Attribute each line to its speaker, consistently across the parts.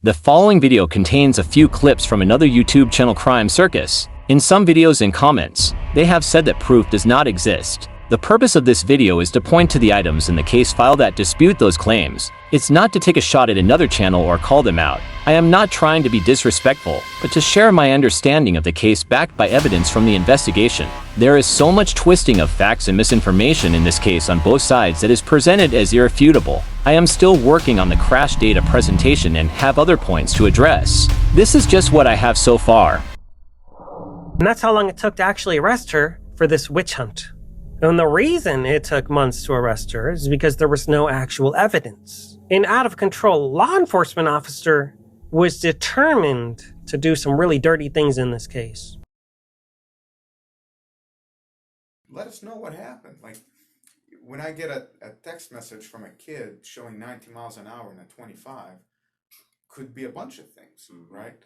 Speaker 1: The following video contains a few clips from another YouTube channel, Crime Circus. In some videos and comments, they have said that proof does not exist. The purpose of this video is to point to the items in the case file that dispute those claims. It's not to take a shot at another channel or call them out. I am not trying to be disrespectful, but to share my understanding of the case backed by evidence from the investigation. There is so much twisting of facts and misinformation in this case on both sides that is presented as irrefutable. I am still working on the crash data presentation and have other points to address. This is just what I have so far.
Speaker 2: And that's how long it took to actually arrest her for this witch hunt. And the reason it took months to arrest her is because there was no actual evidence. An out-of-control law enforcement officer was determined to do some really dirty things in this case.
Speaker 3: Let us know what happened. Like, when I get a text message from a kid showing 90 miles an hour in a 25, could be a bunch of things, right?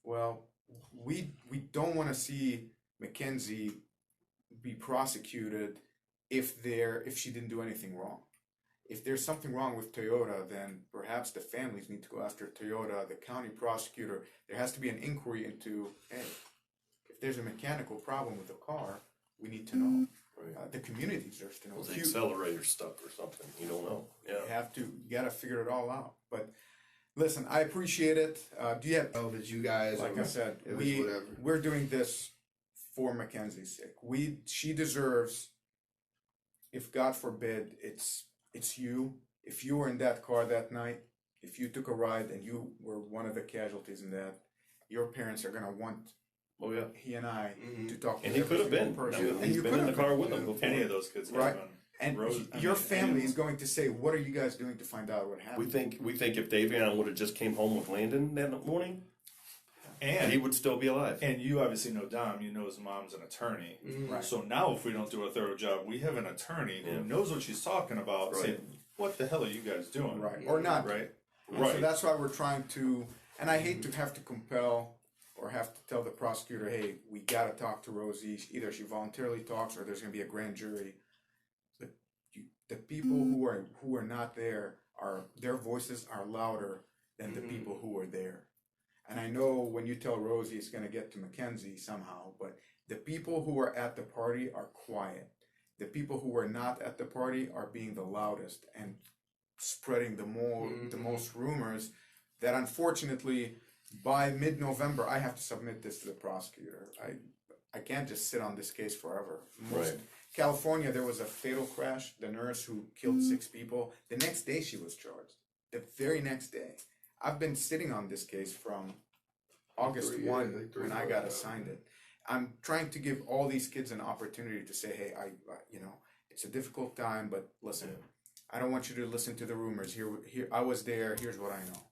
Speaker 3: Well, we don't want to see Mackenzie be prosecuted if she didn't do anything wrong. If there's something wrong with Toyota, then perhaps the families need to go after Toyota, the county prosecutor. There has to be an inquiry into, hey, if there's a mechanical problem with the car, we need to know. The community deserves to know.
Speaker 4: Was the accelerator stuck or something? You don't know. Yeah.
Speaker 3: You gotta figure it all out. But listen, I appreciate it. Do you have?
Speaker 5: That you guys,
Speaker 3: like I said, we're doing this for Mackenzie's sake. She deserves. If God forbid, it's you. If you were in that car that night, if you took a ride and you were one of the casualties in that, your parents are gonna want.
Speaker 4: Oh yeah,
Speaker 3: he and I to talk.
Speaker 4: And he could have been.
Speaker 3: And
Speaker 4: he's been in the car with them before.
Speaker 6: Any of those kids,
Speaker 3: right? And your family is going to say, "What are you guys doing to find out what happened?"
Speaker 4: We think if Davion would have just came home with Landon that morning,
Speaker 6: and
Speaker 4: he would still be alive.
Speaker 6: And you obviously know Dom. You know his mom's an attorney.
Speaker 3: Right.
Speaker 6: So now, if we don't do a thorough job, we have an attorney who knows what she's talking about.
Speaker 4: Right.
Speaker 6: Saying, "What the hell are you guys doing?"
Speaker 3: Right. Or not.
Speaker 6: Right.
Speaker 3: So that's why we're trying to. And I hate to have to compel. Or have to tell the prosecutor, hey, we got to talk to Rosie. Either she voluntarily talks, or there's going to be a grand jury. But the people who are not there their voices are louder than the people who are there. And I know when you tell Rosie, it's going to get to Mackenzie somehow. But the people who are at the party are quiet. The people who are not at the party are being the loudest and spreading the most rumors that unfortunately. By mid-November, I have to submit this to the prosecutor. I can't just sit on this case forever. California, there was a fatal crash. The nurse who killed 6 people. The next day, she was charged. The very next day. I've been sitting on this case from August 1 when I got assigned it. I'm trying to give all these kids an opportunity to say, hey, it's a difficult time, but listen, I don't want you to listen to the rumors. Here, I was there. Here's what I know.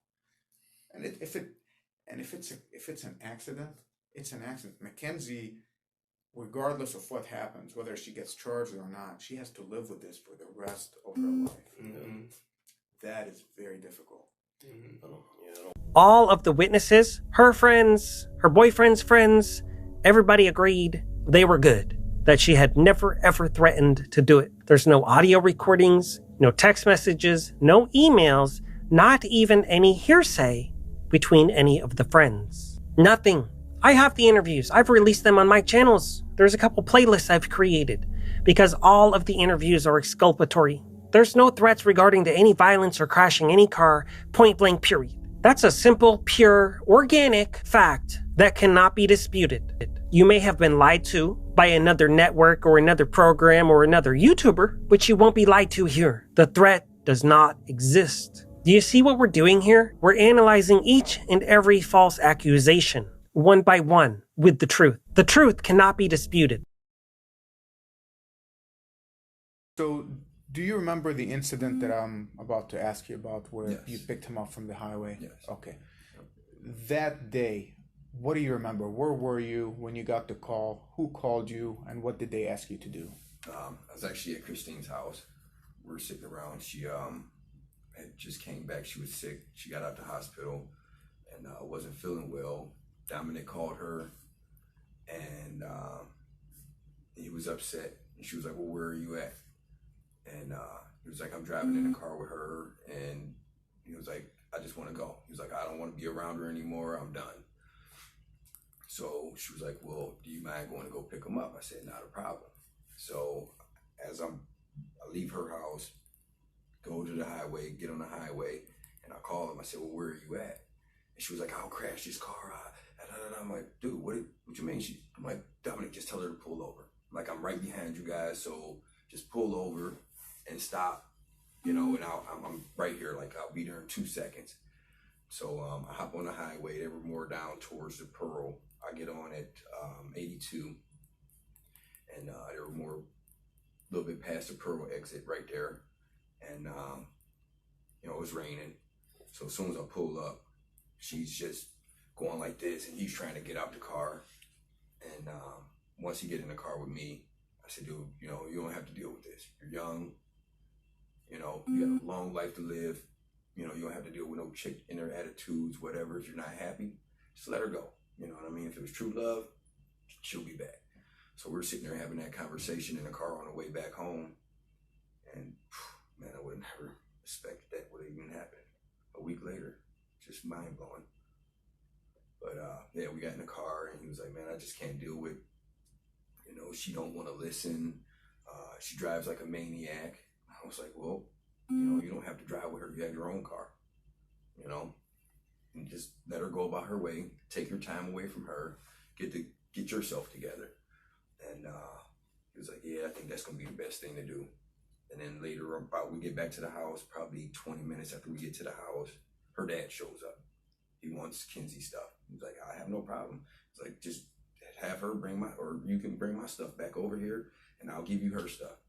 Speaker 3: And if it's an accident, it's an accident. Mackenzie, regardless of what happens, whether she gets charged or not, she has to live with this for the rest of her life. That is very difficult.
Speaker 2: All of the witnesses, her friends, her boyfriend's friends, everybody agreed they were good. That she had never ever threatened to do it. There's no audio recordings, no text messages, no emails, not even any hearsay between any of the friends. Nothing. I have the interviews. I've released them on my channels. There's a couple playlists I've created because all of the interviews are exculpatory. There's no threats regarding to any violence or crashing any car, point blank period. That's a simple, pure, organic fact that cannot be disputed. You may have been lied to by another network or another program or another YouTuber, but you won't be lied to here. The threat does not exist. Do you see what we're doing here? We're analyzing each and every false accusation, one by one, with the truth. The truth cannot be disputed.
Speaker 3: So, do you remember the incident that I'm about to ask you about where
Speaker 5: Yes.
Speaker 3: you picked him up from the highway?
Speaker 5: Yes.
Speaker 3: Okay. That day, what do you remember? Where were you when you got the call? Who called you? And what did they ask you to do?
Speaker 5: I was actually at Christine's house. We were sitting around. She had just came back. She was sick. She got out the hospital and wasn't feeling well. Dominic called her and he was upset. And she was like, well, where are you at? And he was like, I'm driving in the car with her. And he was like, I just want to go. He was like, I don't want to be around her anymore. I'm done. So she was like, well, do you mind going to go pick him up? I said, not a problem. So as I leave her house, go to the highway, get on the highway, and I call him. I said, well, where are you at? And she was like, I'll crash this car. I'm like, dude, what you mean? I'm like, Dominic, just tell her to pull over. I'm like, I'm right behind you guys, so just pull over and stop, and I'm right here. Like, I'll be there in 2 seconds. So I hop on the highway. They were more down towards the Pearl. I get on at 82, and they were more a little bit past the Pearl exit right there. And, it was raining. So as soon as I pull up, she's just going like this, and he's trying to get out the car. And once he get in the car with me, I said, dude, you don't have to deal with this. You're young, you got a long life to live. You don't have to deal with no chick in her attitudes, whatever. If you're not happy, just let her go. You know what I mean? If it was true love, she'll be back. So we're sitting there having that conversation in the car on the way back home. And man, I would have never expected that would even happen. A week later, just mind blowing. But yeah, we got in the car, and he was like, man, I just can't deal with, she don't want to listen. She drives like a maniac. I was like, well, you don't have to drive with her. You have your own car, and just let her go about her way. Take your time away from her. Get yourself together. And he was like, yeah, I think that's going to be the best thing to do. And then later, about we get back to the house, probably 20 minutes after we get to the house, her dad shows up. He wants Kenzie stuff. He's like, I have no problem. It's like, just have her you can bring my stuff back over here, and I'll give you her stuff.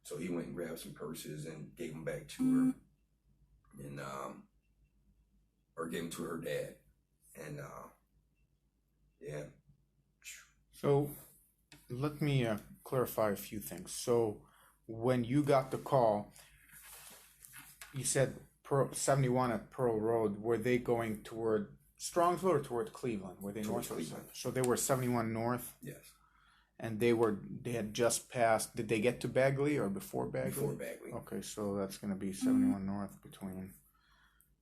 Speaker 5: So he went and grabbed some purses and gave them back to her, and or gave them to her dad. And yeah.
Speaker 7: So let me clarify a few things. So when you got the call, you said 71 at Pearl Road. Were they going toward Strongsville or toward Cleveland? Were they
Speaker 5: Towards
Speaker 7: north or
Speaker 5: Cleveland.
Speaker 7: south? So they were 71 north?
Speaker 5: Yes.
Speaker 7: And they had just passed. Did they get to Bagley or before Bagley?
Speaker 5: Before Bagley.
Speaker 7: Okay, so that's going to be 71 north between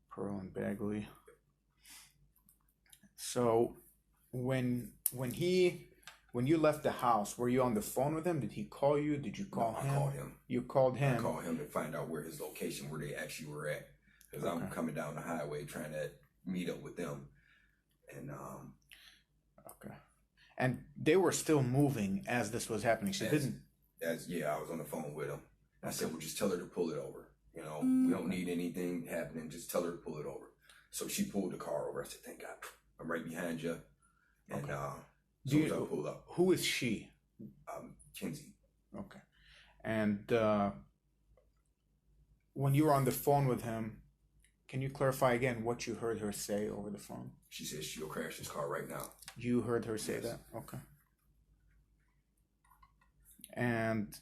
Speaker 7: Pearl and Bagley. So when you left the house, were you on the phone with him? Did he call you? Did you call him?
Speaker 5: I called him.
Speaker 7: You called him?
Speaker 5: I called him to find out where his location, where they actually were at. Because I'm coming down the highway trying to meet up with them. And
Speaker 7: okay. And they were still moving as this was happening. She didn't.
Speaker 5: I was on the phone with him. I said, well, just tell her to pull it over. We don't need anything happening. Just tell her to pull it over. So she pulled the car over. I said, thank God, I'm right behind you. And so I pulled up.
Speaker 7: Who is she?
Speaker 5: Kenzie.
Speaker 7: Okay. And when you were on the phone with him, can you clarify again what you heard her say over the phone?
Speaker 5: She says she'll crash this car right now.
Speaker 7: You heard her say that? Okay. And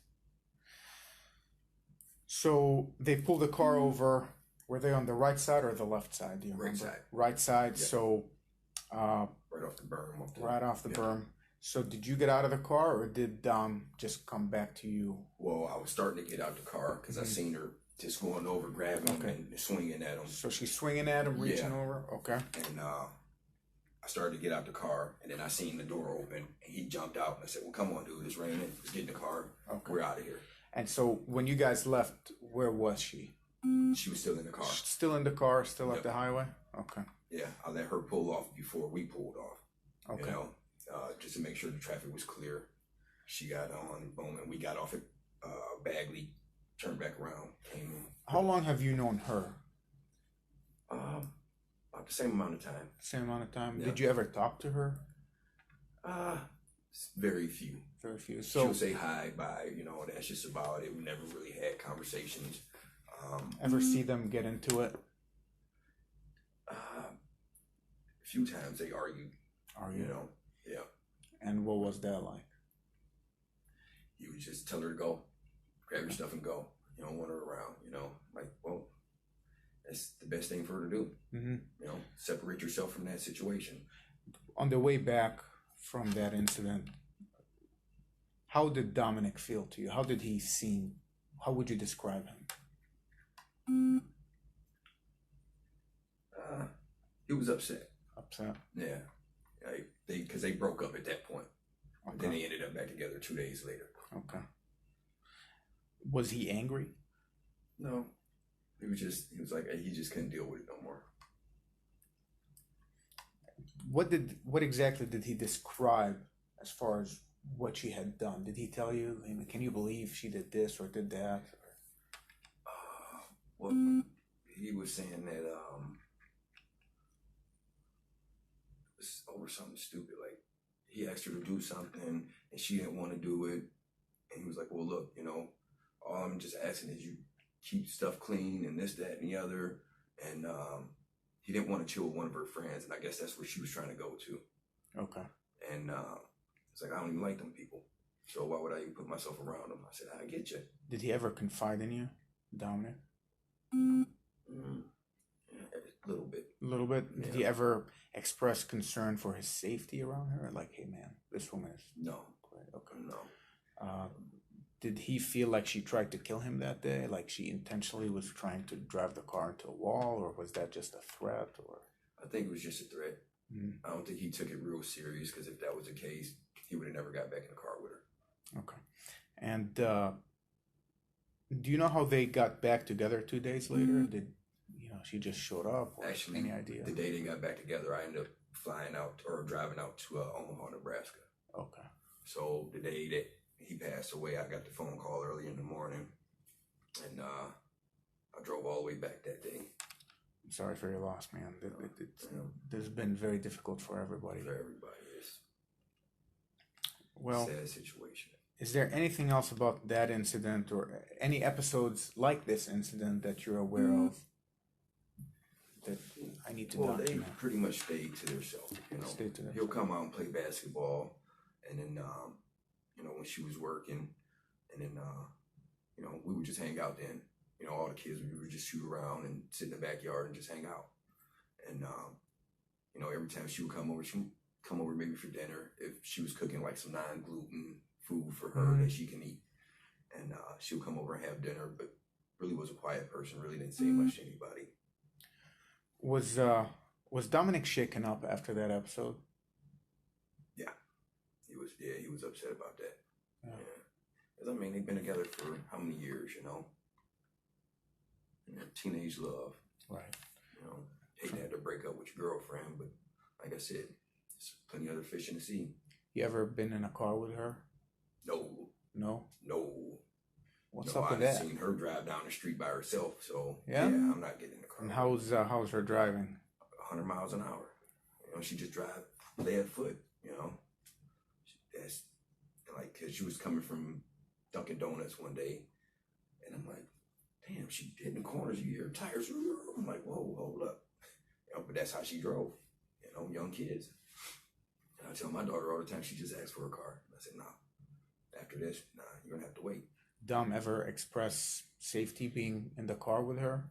Speaker 7: so they pulled the car over. Were they on the right side or the left side? Do you remember?
Speaker 5: Right side.
Speaker 7: Right side. Yeah. So
Speaker 5: right off the berm.
Speaker 7: Right off the berm. So did you get out of the car, or did Dom just come back to you?
Speaker 5: Well, I was starting to get out the car because I seen her just going over, grabbing him and swinging at him.
Speaker 7: So she's swinging at him, reaching over? Okay.
Speaker 5: And I started to get out the car, and then I seen the door open, and he jumped out. And I said, well, come on, dude, it's raining. Let's get in the car. Okay. We're out of here.
Speaker 7: And so when you guys left, where was she?
Speaker 5: She was still in the car.
Speaker 7: Still in the car, still up the highway? Okay.
Speaker 5: Yeah, I let her pull off before we pulled off.
Speaker 7: Okay.
Speaker 5: Just to make sure the traffic was clear. She got on, boom, and we got off at Bagley, turned back around, came in.
Speaker 7: How long have you known her?
Speaker 5: About the same amount of time.
Speaker 7: Same amount of time?
Speaker 5: Yeah.
Speaker 7: Did you ever talk to her?
Speaker 5: Very few.
Speaker 7: Very few. So
Speaker 5: she'll say hi, bye, that's just about it. We never really had conversations.
Speaker 7: Ever see them get into it?
Speaker 5: A few times they argued. Yeah.
Speaker 7: And what was that like?
Speaker 5: You would just tell her to go, grab your stuff and go. You don't want her around, like, well, that's the best thing for her to do. Mm-hmm. Separate yourself from that situation.
Speaker 7: On the way back from that incident, how did Dominic feel to you? How did he seem? How would you describe him?
Speaker 5: He was upset.
Speaker 7: Upset.
Speaker 5: Yeah. Because they broke up at that point.
Speaker 7: Okay.
Speaker 5: Then they ended up back together 2 days later.
Speaker 7: Okay. Was he angry?
Speaker 5: No. He was like, he just couldn't deal with it no more.
Speaker 7: What exactly did he describe as far as what she had done? Did he tell you, I mean, can you believe she did this or did that?
Speaker 5: Well, he was saying that it was over something stupid. Like, he asked her to do something and she didn't want to do it. And he was like, well, look, all I'm just asking is you keep stuff clean and this, that, and the other. And he didn't want to chill with one of her friends. And I guess that's where she was trying to go to.
Speaker 7: Okay.
Speaker 5: And it's like, I don't even like them people. So why would I even put myself around them? I said, I get you.
Speaker 7: Did he ever confide in you, Dominic?
Speaker 5: Yeah, a little bit.
Speaker 7: A little bit?
Speaker 5: Yeah.
Speaker 7: Did he ever express concern for his safety around her? Like, hey man, this woman is...
Speaker 5: No.
Speaker 7: Okay.
Speaker 5: No.
Speaker 7: Did he feel like she tried to kill him that day? Like she intentionally was trying to drive the car into a wall, or was that just a threat? Or
Speaker 5: I think it was just a threat. I don't think he took it real serious, because if that was the case, he would have never got back in the car with her.
Speaker 7: Okay. And do you know how they got back together 2 days later? Did she just showed up? Or
Speaker 5: Actually,
Speaker 7: any idea?
Speaker 5: the day they got back together, I ended up flying out or driving out to Omaha, Nebraska.
Speaker 7: Okay.
Speaker 5: So the day that he passed away, I got the phone call early in the morning, and I drove all the way back that day.
Speaker 7: I'm sorry for your loss, man. This has been very difficult for everybody.
Speaker 5: For everybody, yes.
Speaker 7: Well,
Speaker 5: sad situation.
Speaker 7: Is there anything else about that incident or any episodes like this incident that you're aware of that I need to
Speaker 5: Well,
Speaker 7: document?
Speaker 5: they pretty much stayed to themselves.
Speaker 7: Stayed to
Speaker 5: He'll come out and play basketball, and then when she was working, and then we would just hang out then. All the kids, we would just shoot around and sit in the backyard and just hang out. And every time she would come over, she'd come over maybe for dinner if she was cooking like some non-gluten food for her that she can eat. And she would come over and have dinner, but really was a quiet person, really didn't say much to anybody.
Speaker 7: Was Dominic shaken up after that episode?
Speaker 5: Yeah. He was upset about that.
Speaker 7: Yeah.
Speaker 5: 'Cause, I mean, they've been together for how many years, teenage love.
Speaker 7: Right.
Speaker 5: Hate to have to break up with your girlfriend, but like I said, there's plenty other fish in the sea.
Speaker 7: You ever been in a car with her?
Speaker 5: No.
Speaker 7: No?
Speaker 5: No.
Speaker 7: What's
Speaker 5: no,
Speaker 7: up with
Speaker 5: I've
Speaker 7: that?
Speaker 5: seen her drive down the street by herself, so
Speaker 7: Yeah?
Speaker 5: I'm not getting in the car.
Speaker 7: And how's her driving?
Speaker 5: 100 miles an hour. She just drive lead foot, That's like, because she was coming from Dunkin' Donuts one day, and I'm like, damn, she hitting the corners, you hear tires. I'm like, whoa, hold up. But that's how she drove, young kids. And I tell my daughter all the time, she just asks for a car. I said, nah, after this, you're going to have to wait.
Speaker 7: Dom ever express safety being in the car with her?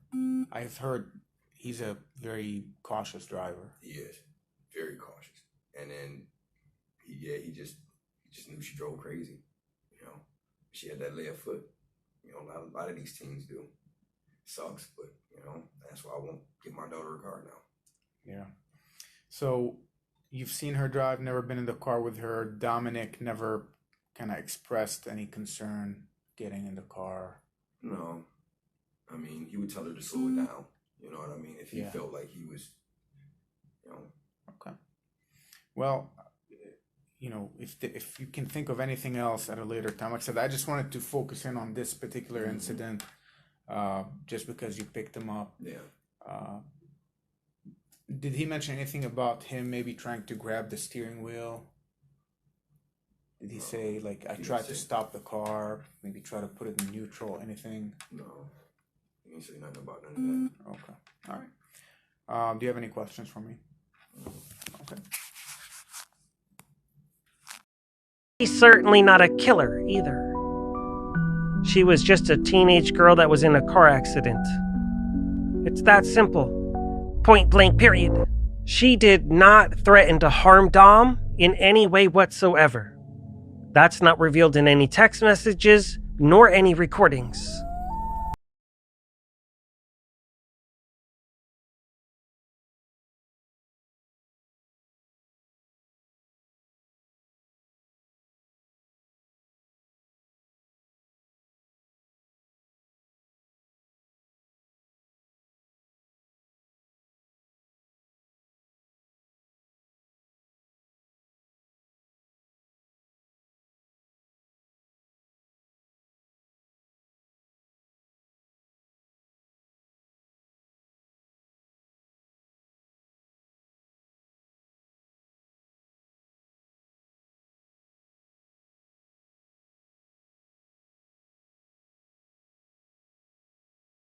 Speaker 7: I've heard he's a very cautious driver.
Speaker 5: He is very cautious. And then, he just knew she drove crazy. She had that left foot. A lot of these teens do. Sucks, but that's why I won't get my daughter a car now.
Speaker 7: Yeah. So you've seen her drive, never been in the car with her. Dominic never kind of expressed any concern getting in the car.
Speaker 5: No. I mean, he would tell her to slow it down. You know what I mean? If he felt like he was,
Speaker 7: Okay. Well, if you can think of anything else at a later time, like I said, I just wanted to focus in on this particular incident, just because you picked him up.
Speaker 5: Yeah.
Speaker 7: Did he mention anything about him maybe trying to grab the steering wheel? Did he say, like, I tried to stop the car, maybe try to put it in neutral, anything?
Speaker 5: No. He didn't say nothing about none of that.
Speaker 7: Okay. All right. Do you have any questions for me? Okay.
Speaker 2: She's certainly not a killer either. She was just a teenage girl that was in a car accident. It's that simple. Point blank, period. She did not threaten to harm Dom in any way whatsoever. That's not revealed in any text messages nor any recordings.